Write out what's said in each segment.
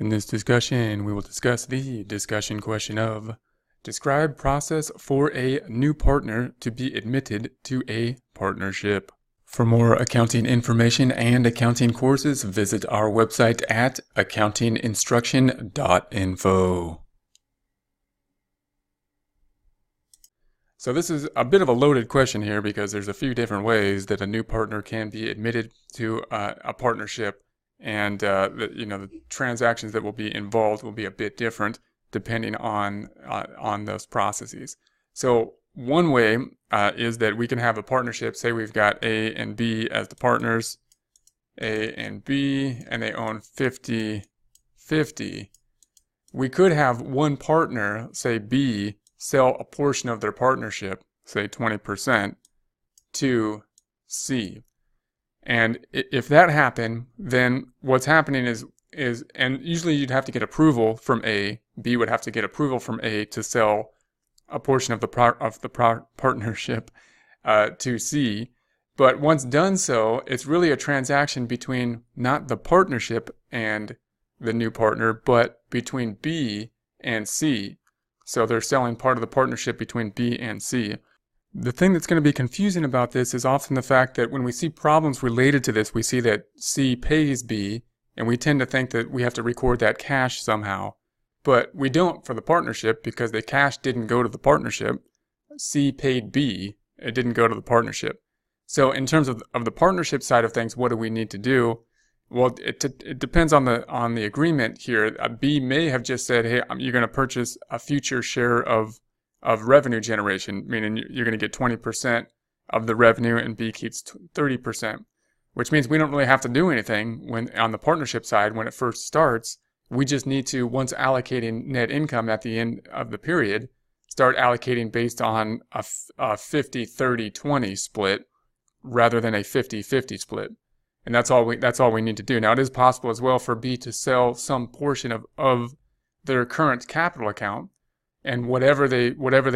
In this discussion, we will discuss the discussion question of describe process for a new partner to be admitted to a partnership. For more accounting information and accounting courses, visit our website at accountinginstruction.info. So this is a bit of a loaded question here because there's a few different ways that a new partner can be admitted to a partnership, and the transactions that will be involved will be a bit different depending on those processes. So one way is that we can have a partnership. Say we've got A and B as the partners, A and B, and they own 50-50. We could have one partner, say B, sell a portion of their partnership, say 20%, to C. And if that happened, then what's happening is and usually you'd have to get approval from A, B would have to get approval from A to sell a portion of the partnership to C. But once done so, it's really a transaction between not the partnership and the new partner, but between B and C. So they're selling part of the partnership between B and C. The thing that's going to be confusing about this is often the fact that when we see problems related to this, we see that C pays B, and we tend to think that we have to record that cash somehow. But we don't for the partnership because the cash didn't go to the partnership. C paid B, it didn't go to the partnership. So in terms of the partnership side of things, what do we need to do? Well, it depends on the agreement here. B may have just said, hey, you're going to purchase a future share of revenue generation, meaning you're going to get 20% of the revenue and B keeps 30%, which means we don't really have to do anything when on the partnership side when it first starts. We just need to, once allocating net income at the end of the period, start allocating based on a 50-30-20 split rather than a 50-50 split. And that's all we need to do. Now, it is possible as well for B to sell some portion of their current capital account, and whatever they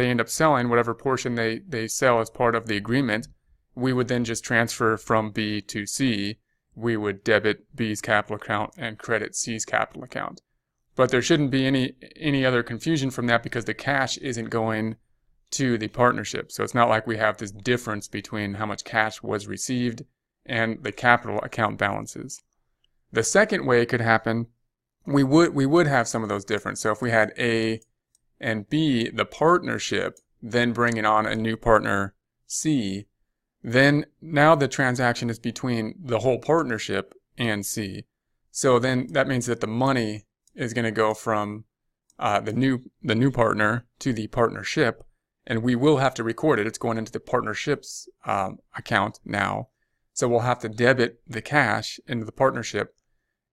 end up selling, whatever portion they sell as part of the agreement, we would then just transfer from B to C. We would debit B's capital account and credit C's capital account. But there shouldn't be any other confusion from that because the cash isn't going to the partnership. So it's not like we have this difference between how much cash was received and the capital account balances. The second way it could happen, we would have some of those differences. So if we had A and B, the partnership, then bringing on a new partner, C, then now the transaction is between the whole partnership and C. So then that means that the money is going to go from the new partner to the partnership, and we will have to record it. It's going into the partnership's account now. So we'll have to debit the cash into the partnership,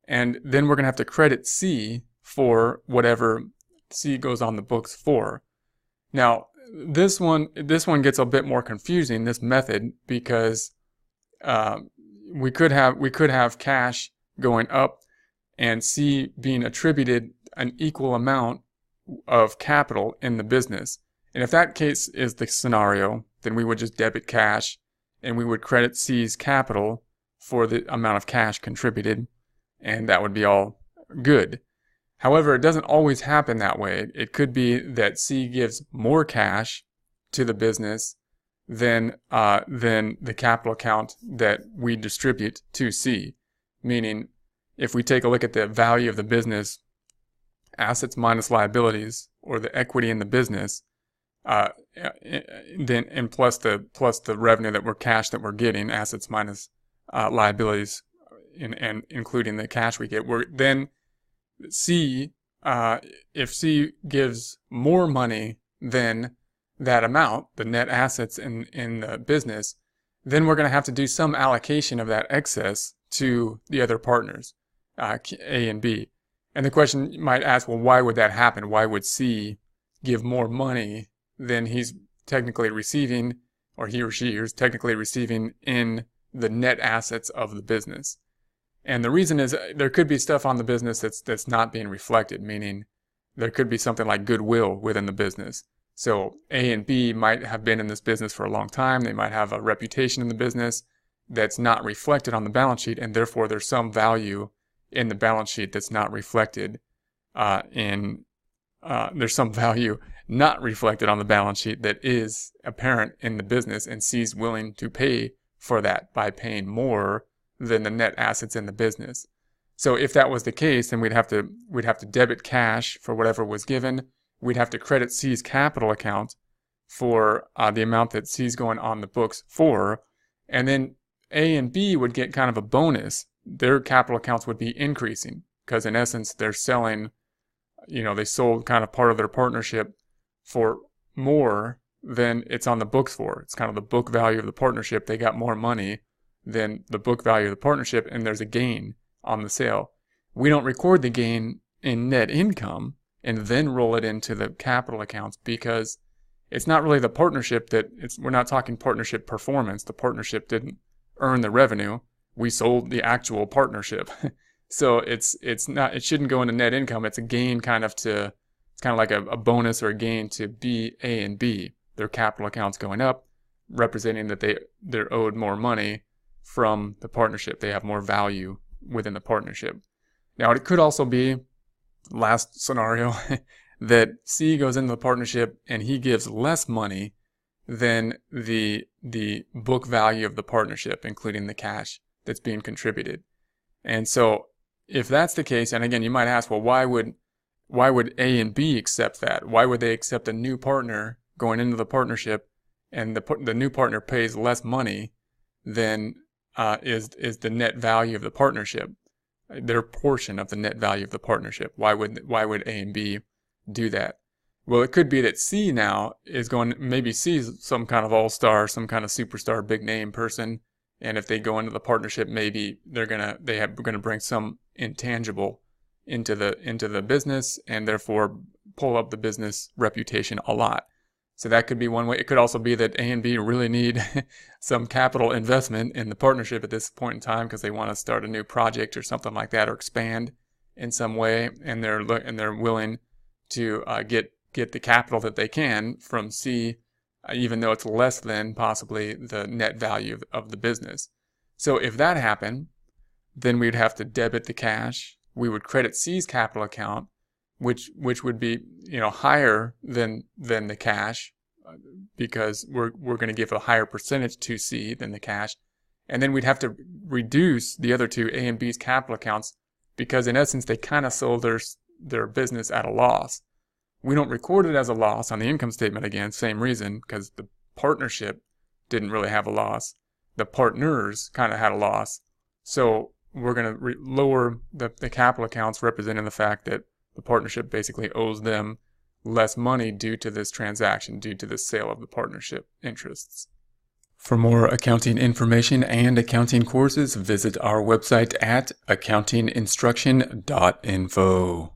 and then we're going to have to credit C for whatever C goes on the books for. Now, this one gets a bit more confusing, this method, because we could have cash going up and C being attributed an equal amount of capital in the business. And if that case is the scenario, then we would just debit cash and we would credit C's capital for the amount of cash contributed, and that would be all good. However, it doesn't always happen that way. It could be that C gives more cash to the business than the capital account that we distribute to C. Meaning, if we take a look at the value of the business, assets minus liabilities, or the equity in the business, then plus the revenue that cash we're getting, assets minus liabilities, and including the cash we get, then C, if C gives more money than that amount, the net assets in the business, then we're going to have to do some allocation of that excess to the other partners, A and B. And the question you might ask, well, why would that happen? Why would C give more money than he's technically receiving, or he or she is technically receiving in the net assets of the business? And the reason is there could be stuff on the business that's not being reflected, meaning there could be something like goodwill within the business. So A and B might have been in this business for a long time. They might have a reputation in the business that's not reflected on the balance sheet, and therefore there's some value in the balance sheet that's not reflected there's some value not reflected on the balance sheet that is apparent in the business, and C is willing to pay for that by paying more than the net assets in the business. So if that was the case, then we'd have to debit cash for whatever was given. We'd have to credit C's capital account for the amount that C's going on the books for, and then A and B would get kind of a bonus. Their capital accounts would be increasing because in essence they're selling, they sold kind of part of their partnership for more than it's on the books for. It's kind of the book value of the partnership. They got more money than the book value of the partnership, and there's a gain on the sale. We don't record the gain in net income and then roll it into the capital accounts because it's not really the partnership we're not talking partnership performance. The partnership didn't earn the revenue. We sold the actual partnership. So it shouldn't go into net income. It's a gain it's kind of like a bonus or a gain to B, A, and B. Their capital accounts going up, representing that they're owed more money from the partnership. They have more value within the partnership. Now, it could also be, last scenario, that C goes into the partnership and he gives less money than the book value of the partnership, including the cash that's being contributed. And so if that's the case, and again, you might ask, well, why would A and B accept that? Why would they accept a new partner going into the partnership and the new partner pays less money than is the net value of the partnership, their portion of the net value of the partnership? Why would A and B do that? Well, it could be that C now is maybe C is some kind of all-star, some kind of superstar, big name person, and if they go into the partnership, maybe they're gonna bring some intangible into the business and therefore pull up the business reputation a lot. So that could be one way. It could also be that A and B really need some capital investment in the partnership at this point in time because they want to start a new project or something like that, or expand in some way, and they're willing to get the capital that they can from C, even though it's less than possibly the net value of the business. So if that happened, then we'd have to debit the cash. We would credit C's capital account, which would be higher than the cash, because we're going to give a higher percentage to C than the cash, and then we'd have to reduce the other two, A and B's capital accounts, because in essence they kind of sold their business at a loss. We don't record it as a loss on the income statement, again, same reason, because the partnership didn't really have a loss. The partners kind of had a loss. So we're going to lower the capital accounts, representing the fact that the partnership basically owes them less money due to this transaction, due to the sale of the partnership interests. For more accounting information and accounting courses, visit our website at accountinginstruction.info.